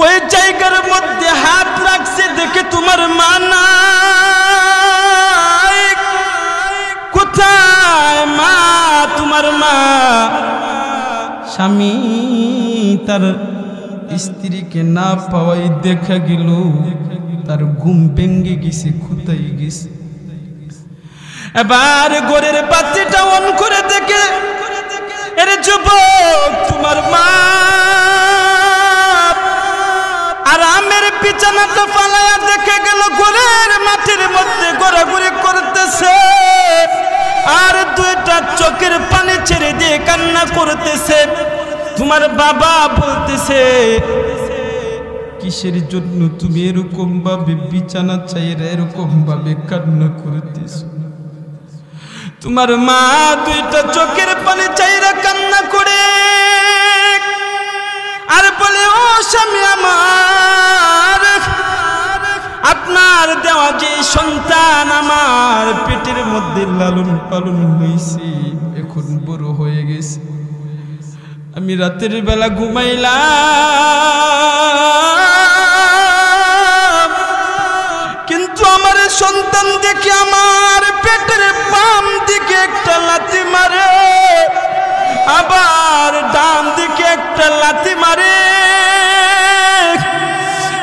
ওই জায়গার মধ্যে হাত রাখছে দেখে তোমার মা নাই। কোথায় মা? তোমার মা স্বামী তার স্ত্রীকে না পাওয়াই দেখা গেল তার ঘুম ভেঙে গেছে, কোথায় গেছে। এবার ঘরের বাতিটা অন করে দেখে, এর যুবক তোমার মা আরামের বিছানাটা ফালায়া দেখে গেল ঘরের মাটির মধ্যে ঘোরাঘুরি করতেছে, আর দুইটা চোখের পানি ছেড়ে দিয়ে কান্না করতেছে। তোমার বাবা বলতেছে, কিসের জন্য তুমি এরকম ভাবে বিছানা চাইরা এরকম ভাবে কান্না করতেছো? তোমার মা দুইটা চোখের পানি চাইরা কান্না করে আর বলে, ও স্বামী আমার, আপনার দেওয়া যে সন্তান আমার পেটের মধ্যে লালন পালন হয়েছে, এখন বড় হয়ে গেছে। আমি রাতের বেলা ঘুমাইলাম, কিন্তু আমার সন্তান দেখে আমার পেটের বাম দিকে একটা লাথি মারে, আবার ডান দিকে একটা লাথি মারে,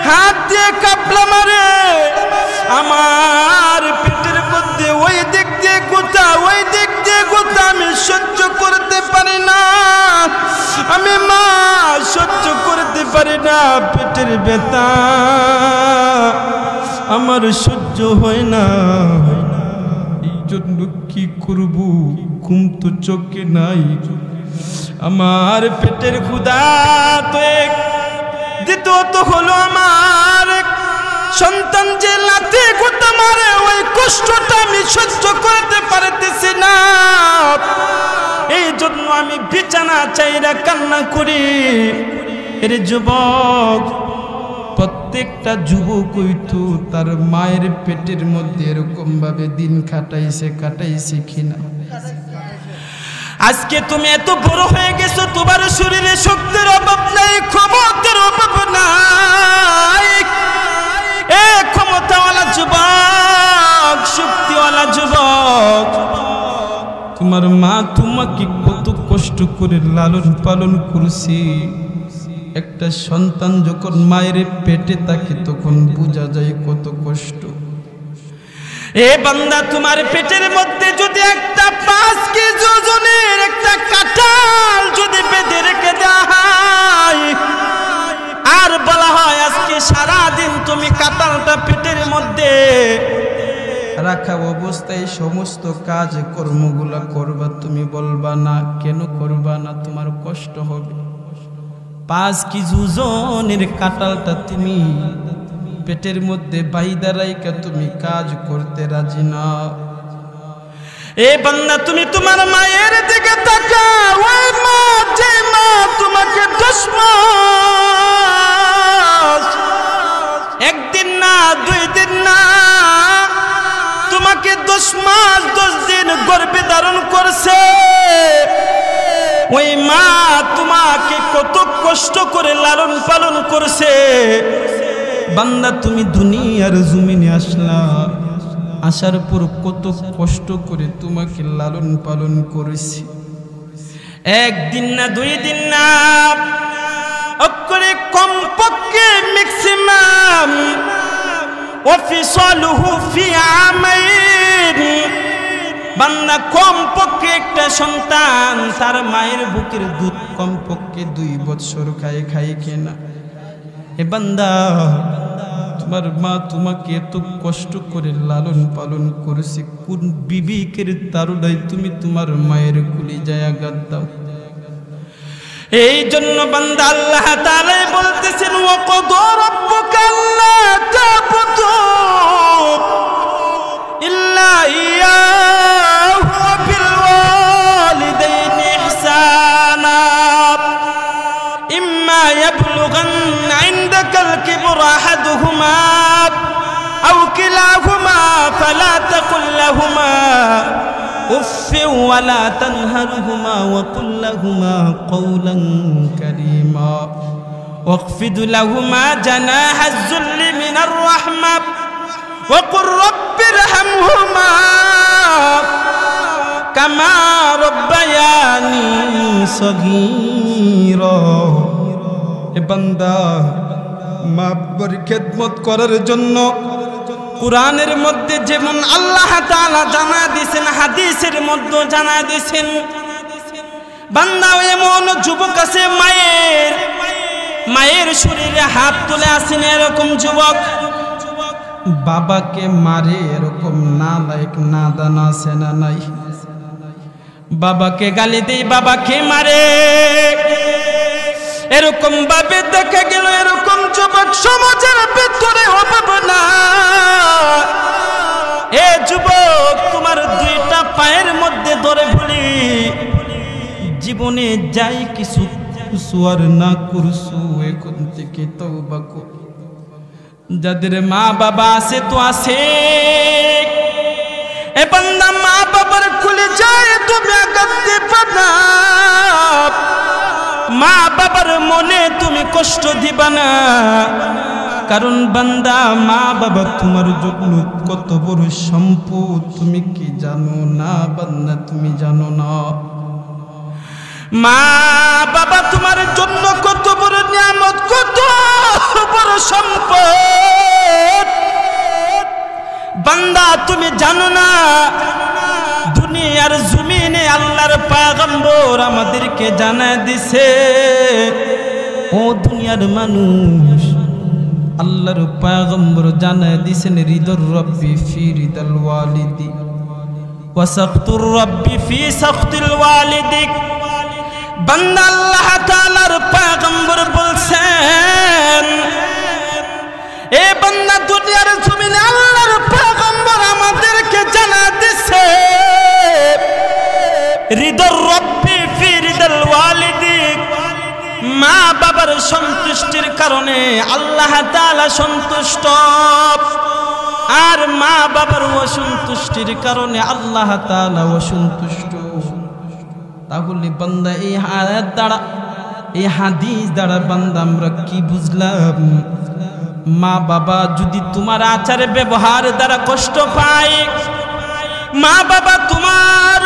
হাত দিয়ে কাপলা মারে। আমার পেটের মধ্যে ওই দিক দিয়ে গোটা, ওই দিক দিয়ে গোটা, আমি সহ্য করতে পারি না। আমি মা সহ্য করতে পারি না, পেটের ব্যথা আমার সহ্য হয় না। এই জন্য কি করব, ঘুম তো চোখে নাই, আমার পেটের ক্ষুধা তো এক, দ্বিতীয়ত হলো আমার সন্তান যে লাথি গুঁতা মারে, ওই কষ্টটা আমি সহ্য করতে পারতেছি না। এই জন্য আমি বিছানা চাইরা কান্না করি। এর যুবক, প্রত্যেকটা যুবক হইতো তার মায়ের পেটের মধ্যে এরকম ভাবে দিন কাটাইছে কিনা? আজকে তুমি এত বড় হয়ে গেছো, তোমার শরীরে শক্তির অভাব নাই, ক্ষমতার অভাব নাই। এ ক্ষমতাওয়ালা যুবক, শক্তিওয়ালা যুবক, তোমার মা তোমাকে কত কষ্ট করে লালন পালন করছে। একটা সন্তান যখন মায়ের পেটে থাকে তখন বোঝা যায় কত কষ্ট। এ বান্দা, তোমার পেটের মধ্যে যদি একটা 5 কেজি ওজনের একটা কাঁঠাল যদি বেঁধে রেখে দেওয়া হয়, আর বলা হয় আজকে সারাদিন তুমি কাঁঠালটা পেটের মধ্যে রাখা অবস্থায় সমস্ত কাজ কর্মগুলা করবা, তুমি বলবা না, কেন করবা না? তোমার কষ্ট হবে। 5 কেজি ওজনের কাঁঠালটা তুমি পেটের মধ্যে বাইদা রাইকা তুমি কাজ করতে রাজি না। এ বান্দা, তুমি তোমার মায়ের দিকে তাকাও। ওই মা, যে মা তোমাকে 10 মাস, 1 দিন না 2 দিন না, তোমাকে 10 মাস 10 দিন গর্ভে ধারণ করছে, ওই মা তোমাকে কত কষ্ট করে লালন পালন করছে। বান্দা, তুমি দুনিয়ার জমিনে আসলা, আসার পর কত কষ্ট করে তোমাকে লালন পালন করেছি। 1 দিন না 2 দিন না, অক্ষরে কমপক্ষে ম্যাক্সিমাম ওয়াফিসালুহু ফি আমাইন। বান্দা, কমপক্ষে একটা সন্তান তার মায়ের বুকের দুধ কমপক্ষে 2 বছর খায় কিনা? এ বান্দা, তোমার মা তোমাকে এত কষ্ট করে লালন পালন করেছে, কোন বিবেকের তাড়নায় তুমি তোমার মায়ের কুলি যায় আঘাত দাও? এই জন্য বান্দা, আল্লাহ তাআলা বলতেছেন, ওয়া ক্বাদা রাব্বুকা আল্লা তা'বুদু ইল্লা ইয়্যাহু ওয়া বিল ওয়ালিদাইনি ইহসানা ইম্মা ইয়াবলুগান্না ইনদাকাল কিবরা আহাদুহুমা আও কিলাহুমা ফালা তাকুল লাহুমা উফ ওয়ালা তানহারহুমা ওয়া কুল লাহুমা কওলান কারীমা। ও واخفض لهما جناح الذل من الرحمة وقل رب ارحمهما كما ربياني صغيرا এ বান্দা মা বাবার খেদমত করার জন্য কুরআনের মধ্যে যেমন আল্লাহ তাআলা জানা দিয়েছেন, হাদিসের মধ্যে জানা দিয়েছেন। বান্দা এমন যুবক আছে মায়ের শরীরে হাত তুলে আসেন, এরকম যুবক বাবাকে মারে, এরকম নালায়েক নাদান আছে না নাই? বাবাকে গালি দেই, বাবাকে মারে, এরকম ভাবে দেখা গেল এরকম যুবক সমাজের ভিতরে অভাব না। এ যুবক, তোমার দুইটা পায়ের মধ্যে ধরে বলি, জীবনে যাই কিছু আর না করছু, এখন থেকে তওবা কর। যাদের মা বাবা আছে তো আছে, এ বান্দা মা বাবার খুলে যায় তুমি আঘাত দিবা না, মা বাবার মনে তুমি কষ্ট দিবা না। কারণ বান্দা মা বাবা তোমার জন্য কত বড় সম্পদ তুমি কি জানো না? বান্দা তুমি জানো না মা বাবা তোমার জন্য কত বড় নিয়ামত, কত বড় সম্পদ। বান্দা তুমি জানো না দুনিয়ার জমিনে আল্লাহর পয়গম্বর আমাদেরকে জানায় দিছে, ও দুনিয়ার মানুষ, আল্লাহর পয়গম্বর জানায় দিছেন রিদর রব্বি ফি রিদাল ওয়ালিদি ওয়া সাখতুর রব্বি ফি সাখতিল ওয়ালিদি। বান্দা আল্লাহ তাআলার পয়গম্বর বলছেন, এ বান্দা দুনিয়ার জমিনে আল্লাহর পয়গম্বর আমাদেরকে জানায় দিছে রিদর রব্বি ফি রিদাল ওয়ালিদি, মা বাবার সন্তুষ্টির কারণে আল্লাহ তাআলা সন্তুষ্ট, আর মা বাবার অসন্তুষ্টির কারণে আল্লাহ তাআলা অসন্তুষ্ট। তাহলে বান্দা এই আয়াত দ্বারা, এই হাদিস দ্বারা বান্দা আমরা কি বুঝলাম? মা বাবা যদি তোমার আচার ব্যবহার দ্বারা কষ্ট পায়, মা বাবা তোমার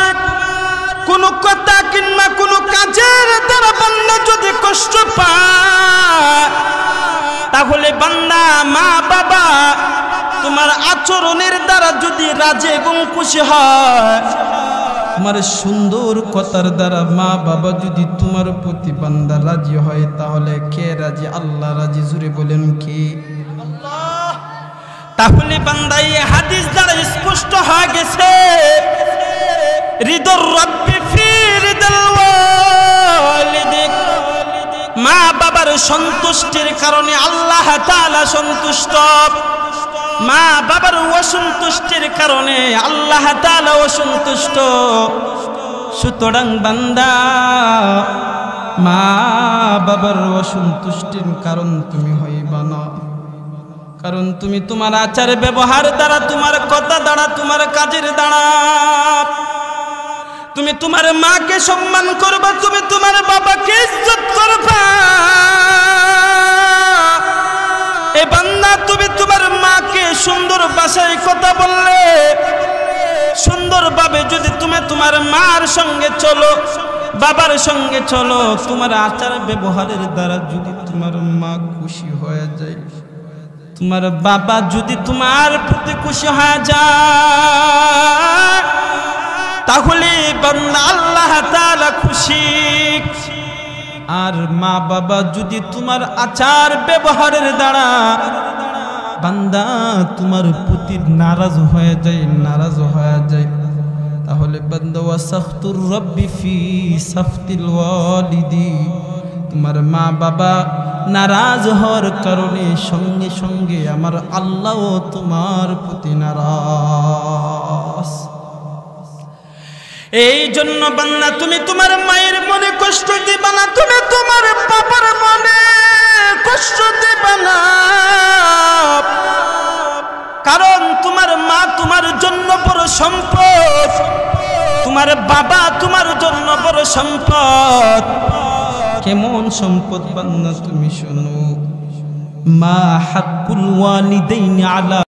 কোন কথা কিংবা কোন কাজের দ্বারা বান্দা যদি কষ্ট পায়, তাহলে বান্দা মা বাবা তোমার আচরণের দ্বারা যদি রাজি এবং খুশি হয়, তোমার সুন্দর কথার দ্বারা মা বাবা যদি তোমার প্রতি বান্দা রাজি হয়, তাহলে কে রাজি? আল্লাহ রাজি। জুড়ে বলেন কি? আল্লাহ। তাহলে বান্দা এই হাদিস দ্বারা স্পষ্ট হয়ে গেছে রিদর রব্বি ফি রিদাল ওয়ালিদি, মা বাবার সন্তুষ্টির কারণে আল্লাহ তাআলা সন্তুষ্ট, মা বাবার অসন্তুষ্টির কারণে আল্লাহ তাআলা অসন্তুষ্ট। সুতরাং বান্দা মা বাবার অসন্তুষ্টির কারণ তুমি হইবা না, কারণ তুমি তোমার আচার ব্যবহার দ্বারা, তোমার কথা দ্বারা, তোমার কাজের দ্বারা তুমি তোমার মাকে সম্মান করবা, তুমি তোমার বাবাকে ইজ্জত করবা। এ বান্দা, তুমি তোমার মাকে সুন্দর ভাষায় কথা বললে, সুন্দরভাবে যদি তুমি তোমার মার সঙ্গে চলো, বাবার সঙ্গে চলো, তোমার আচার ব্যবহারের দ্বারা যদি তোমার মা খুশি হয়ে যায়, তোমার বাবা যদি তোমার প্রতি খুশি হয়ে যায়, তাহলে বান্দা আল্লাহ তাআলা খুশি। আর মা বাবা যদি তোমার আচার ব্যবহারের দ্বারা বান্দা তোমার প্রতি নারাজ হয়ে যায়, তাহলে বান্দা ওয়া সাখতুর রব্বি ফি সাখতিল ওয়ালিদি, তোমার মা বাবা নারাজ হওয়ার কারণে সঙ্গে সঙ্গে আমার আল্লাহও তোমার প্রতি নারাজ। এই জন্য বান্দা তুমি তোমার মায়ের মনে কষ্ট দিবা না, তুমি তোমার বাবার মনে কষ্ট দিবা না, কারণ তোমার মা তোমার জন্য বড় সম্পদ, তোমার বাবা তোমার জন্য বড় সম্পদ। কেমন সম্পদ বান্দা তুমি শোনো, মা হাক্কুল ওয়ালিদাইনি আলা